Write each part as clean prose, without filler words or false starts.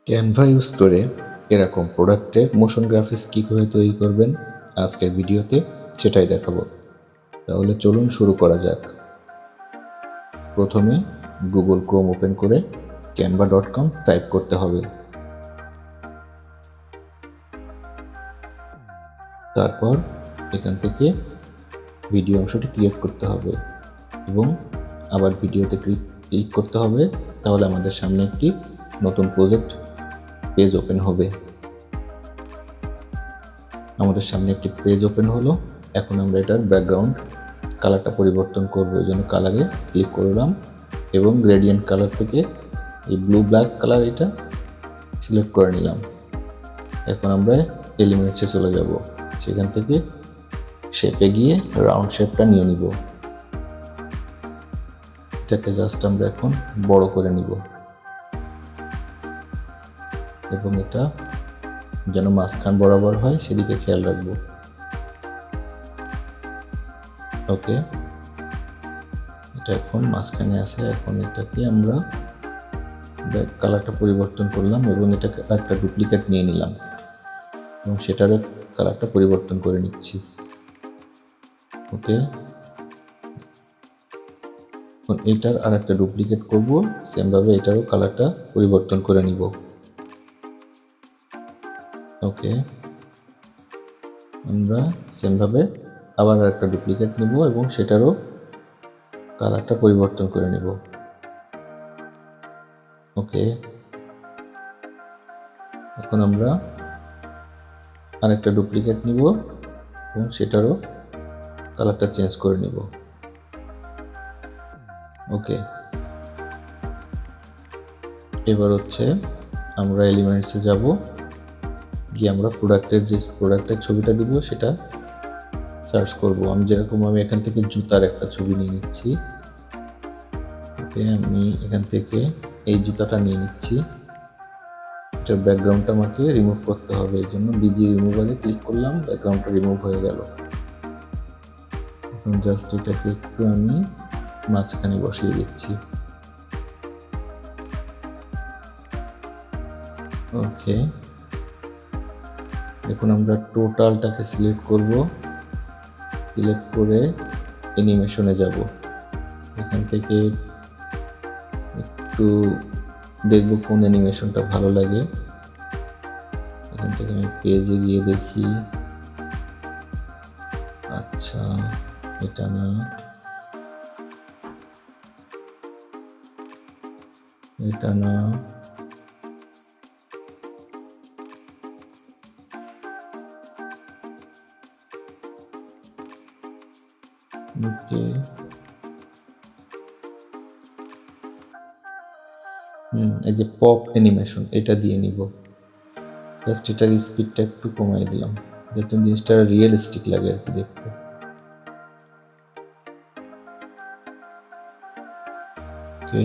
Canva use করে এরকম প্রোডাক্টের মোশন গ্রাফিক্স কী করে তৈরি করবেন আজকের ভিডিওতে সেটাই দেখাবো। তাহলে চলুন শুরু করা যাক। প্রথমে গুগল ক্রোম ওপেন করে canva.com টাইপ করতে হবে। তারপর এখান থেকে ভিডিও অংশটি ক্রিয়েট করতে হবে এবং আবার ভিডিওতে ক্লিক করতে হবে। তাহলে আমাদের সামনে একটি নতুন প্রজেক্ট পেজ ওপেন হবে। আমাদের সামনে একটি পেজ ওপেন হলো। এখন আমরা এটার ব্যাকগ্রাউন্ড কালারটা পরিবর্তন করব। এই জন্য কালারে ক্লিক করলাম এবং গ্রেডিয়েন্ট কালার থেকে এই ব্লু ব্ল্যাক কালার এটা সিলেক্ট করে নিলাম। এখন আমরা এলিমেন্টসে চলে যাব। সেখান থেকে শেপে গিয়ে রাউন্ড শেপটা নিয়ে নিব। এটাকে জাস্ট আমরা এখন বড় করে নিব এবং এটা যেন মাঝখান বরাবর হয় সেদিকে খেয়াল রাখবো। ওকে, এটা এখন মাঝখানে আছে। এখন এটাকে আমরা ব্যাক কালারটা পরিবর্তন করলাম এবং এটাকে একটা ডুপ্লিকেট নিয়ে নিলাম এবং সেটারও কালারটা পরিবর্তন করে নিচ্ছি। ওকে, এখন এটার আর একটা ডুপ্লিকেট করব, সেমভাবে এটারও কালারটা পরিবর্তন করে নিব। ওকে, আমরা সেমভাবে আবার একটা ডুপ্লিকেট নিব এবং সেটারও কালারটা পরিবর্তন করে নিব। ওকে, এখন আমরা আরেকটা ডুপ্লিকেট নিব এবং সেটারও কালারটা চেঞ্জ করে নিব। ওকে, এবার হচ্ছে আমরা এলিমেন্টসে যাব, গিয়ে আমরা প্রোডাক্টের ছবিটা দিব সেটা সার্চ করব। আমি এখান থেকে জুতার একটা ছবি নিয়ে নিচ্ছি। ওকে, আমি এখান থেকে এই জুতাটা নিয়ে নিচ্ছি। এটার ব্যাকগ্রাউন্ডটা আমাকে রিমুভ করতে হবে। এই জন্য বিজি রিমুভারে ক্লিক করলাম, ব্যাকগ্রাউন্ডটা রিমুভ হয়ে গেল। এখন জাস্ট এটাকে একটু আমি মাঝখানে বসিয়ে দিচ্ছি। ওকে, এখন আমরা টোটালটাকে সিলেক্ট করব। সিলেক্ট করে অ্যানিমেশনে যাব। এখান থেকে একটু দেখব কোন অ্যানিমেশনটা ভালো লাগে। এখান থেকে আমি পেজে গিয়ে দেখি। আচ্ছা, এটা না, এটা না, ওকে, এই যে পপ অ্যানিমেশন এটা দিয়ে নিব। জাস্ট এটার স্পিডটা একটু কমাই দিলাম যাতে জিনিসটা রিয়েলিস্টিক লাগে আর কি দেখতে। ওকে,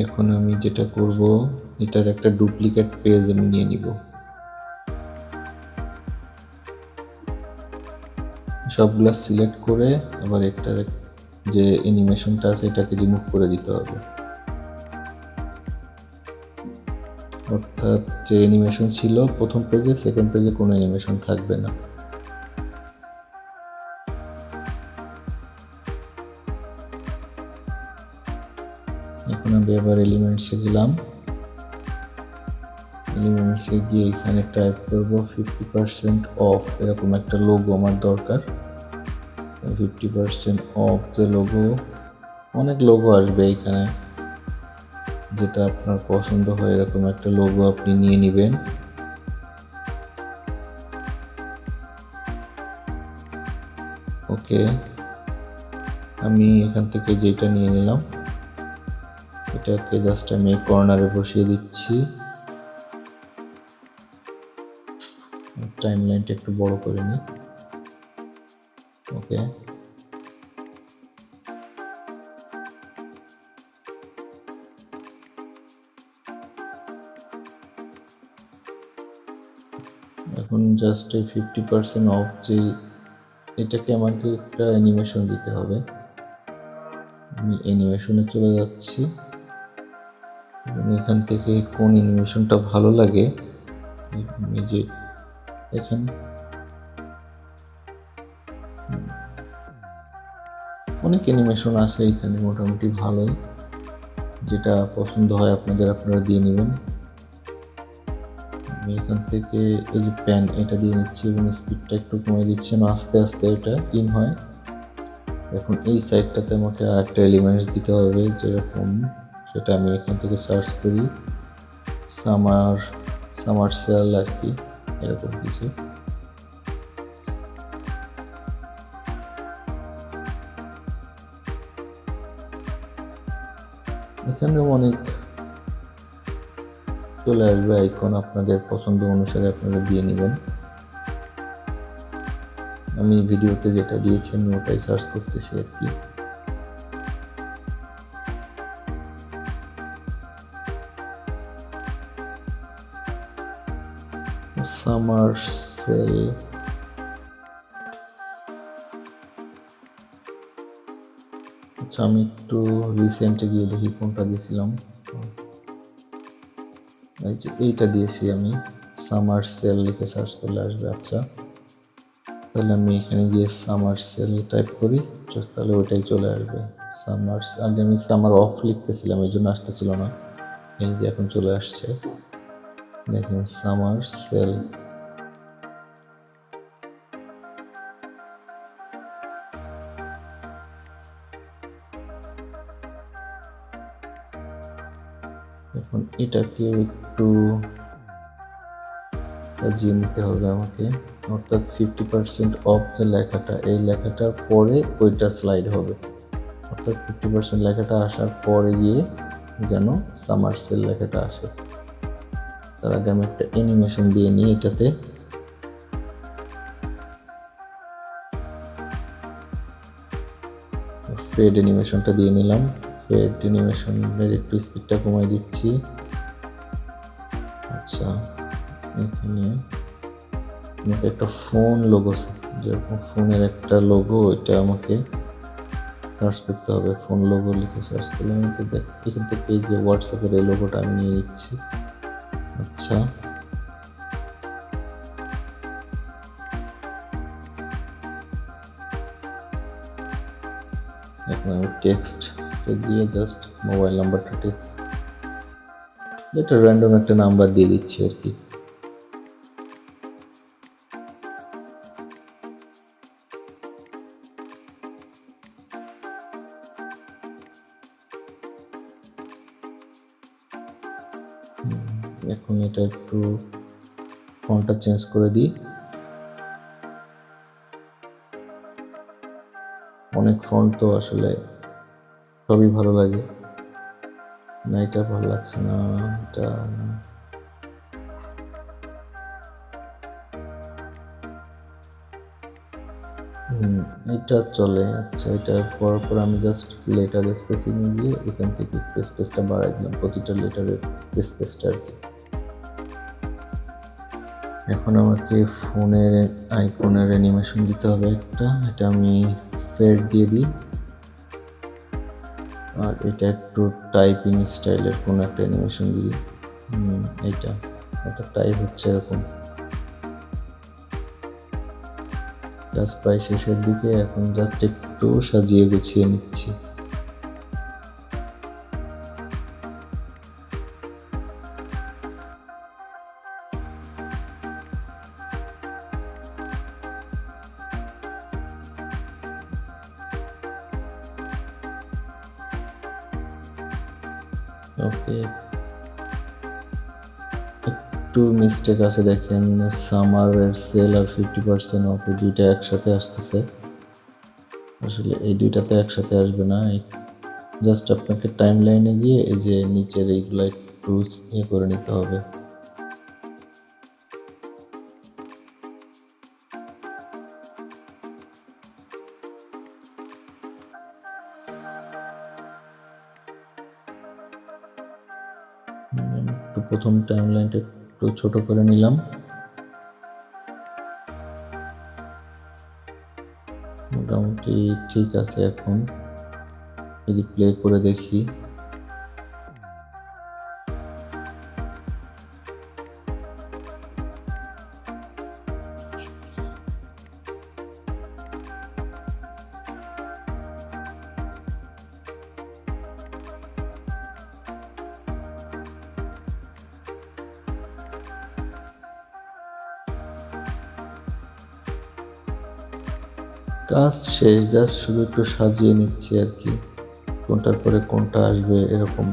এখন আমি যেটা করব, এটার একটা ডুপ্লিকেট পেজ আমি নিয়ে নিব। সবগুলো সিলেক্ট করে আবার এটার যে অ্যানিমেশনটা আছে এটাকে রিমুভ করে দিতে হবে। অর্থাৎ যে অ্যানিমেশন ছিল প্রথম পেজে, সেকেন্ড পেজে কোনো অ্যানিমেশন থাকবে না। এখন আমি আবার এলিমেন্টসে গেলাম। এলিমেন্টসে গিয়ে এখানে টাইপ করব 50% অফ। এরকম একটা লোগো আমার দরকার। 50% অফ যে লোগো, অনেক লোগো আসবে এখানে, যেটা আপনার পছন্দ হয় এরকম একটা লোগো আপনি নিয়ে নেবেন। ওকে, আমি এখান থেকে যেটা নিয়ে নিলাম এটাকে জাস্ট আমি কর্নারে বসিয়ে দিচ্ছি। টাইমলাইনটা একটু বড় করে নিই। ওকে, এখন জাস্ট এই 50% অফ যে এটাকে আমাকে একটা অ্যানিমেশন দিতে হবে। আমি অ্যানিমেশনে চলে যাচ্ছি। এখান থেকে কোন অ্যানিমেশনটা ভালো লাগে, এই যে দেখেন অনেক অ্যানিমেশন আছে এখানে, মোটামুটি ভালোই, যেটা পছন্দ হয় আপনারা দিয়ে নেবেন। আমি এখান থেকে এই যে প্যান এটা দিয়ে নিচ্ছি এবং স্পিডটা একটু কমিয়ে দিচ্ছি, আস্তে আস্তে এটা ইন হয়। এখন এই সাইডটাতে আমাকে আর একটা এলিমেন্টস দিতে হবে, যেরকম সেটা আমি এখান থেকে সার্চ করি, সামার সেল আর কি, এরকম কিছু। এখানেও অনেক চলে আসবে আইকন, আপনাদের পছন্দ অনুসারে আপনারা দিয়ে নেবেন। আমি ভিডিওতে যেটা দিয়েছি আমি ওটাই সার্চ করতেছি আর কি। সামার সেল, আচ্ছা আমি একটু রিসেন্টে গিয়ে দেখি কোনটা দিয়েছিলাম। এই যে এইটা দিয়েছি আমি, সামার সেল লিখে সার্চ করলে আসবে। আচ্ছা তাহলে আমি এখানে গিয়ে সামার সেল টাইপ করি, তাহলে ওইটাই চলে আসবে। আগে আমি সামার অফ লিখতেছিলাম, এই জন্য আসতেছিল না, এই যে এখন চলে আসছে, দেখুন সামার সেল। এখন এটাকে একটু সাজিয়ে নিতে হবে আমাকে, অর্থাৎ 50% অফ যে লেখাটা, এই লেখাটার পরে ওইটা স্লাইড হবে, অর্থাৎ 50% লেখাটা আসার পরে গিয়ে যেন সামার সেল লেখাটা আসে। তার আগে আমি একটা অ্যানিমেশন দিয়ে নিই এটাতে। ফেড অ্যানিমেশনটা দিয়ে নিলাম, ফেড অ্যানিমেশনের একটু স্পিডটা কমাই দিচ্ছি। আচ্ছা এখানে আমাকে একটা ফোন লোগো, যেরকম ফোনের একটা লোগো, ওইটা আমাকে সার্চ করতে হবে। ফোন লোগো লিখে সার্চ করলে আমি তো এখান থেকে এই যে হোয়াটসঅ্যাপের এই লোগোটা আমি নিয়ে নিচ্ছি। আচ্ছা এখন আমি টেক্সট দিয়ে জাস্ট মোবাইল নাম্বারটা টেক্সট, যেটা র্যান্ডম একটা নাম্বার দিয়ে দিচ্ছি আর কি। এখন এটা একটু ফন্টটা চেঞ্জ করে দিই, অনেক ফন্ট তো আসলে সবই ভালো লাগে না, এটা ভালো লাগছে না, এটা এটা চলে। আচ্ছা এটার পর আমি জাস্ট লেটার স্পেসিং দিয়ে এখান থেকে একটু স্পেসটা বাড়াই দিলাম, প্রতিটা লেটারের স্পেসটা আর কি। এখন আমাকে ফোনের আইকনের অ্যানিমেশন দিতে হবে একটা, এটা আমি ফেড দিয়ে দিই, আর এটা একটু টাইপিং স্টাইলের কোনো একটা অ্যানিমেশন দিই। এইটা অর্থাৎ টাইপ হচ্ছে এরকম, জাস্ট প্রায় শেষের দিকে, এখন জাস্ট একটু সাজিয়ে গুছিয়ে নিচ্ছি। ওকে একটু মিস্টেক আছে, দেখেন সামারের সেল আর 50% অফ এই দুইটা একসাথে আসতেছে, আসলে এই দুইটাতে একসাথে আসবে না। জাস্ট আপনাকে টাইম লাইনে গিয়ে এই যে নিচের এইগুলো একটু করে নিতে হবে। একটু প্রথম টাইম লাইনটা একটু ছোট করে নিলাম, মোটামুটি ঠিক আছে। এখন যদি প্লে করে দেখি, কাজ শেষ, জাস্ট শুধু একটু সাজিয়ে নিচ্ছি আর কি, কোনটার পরে কোনটা আসবে এরকম।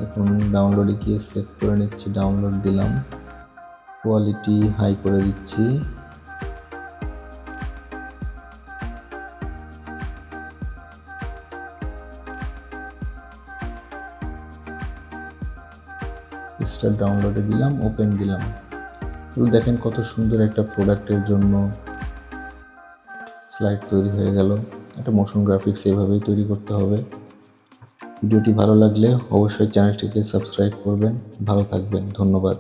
এখন ডাউনলোডে গিয়ে সেভ করে নিচ্ছি, ডাউনলোড দিলাম, কোয়ালিটি হাই করে দিচ্ছি। স্টার্ট ডাউনলোডে দিলাম, ওপেন দিলাম। দেখেন কত সুন্দর একটা প্রোডাক্টের জন্য স্লাইড তৈরি হয়ে গেল। একটা মোশন গ্রাফিক্স এভাবেই তৈরি করতে হবে। ভিডিওটি ভালো লাগলে অবশ্যই চ্যানেলটিকে সাবস্ক্রাইব করবেন। ভালো থাকবেন, ধন্যবাদ।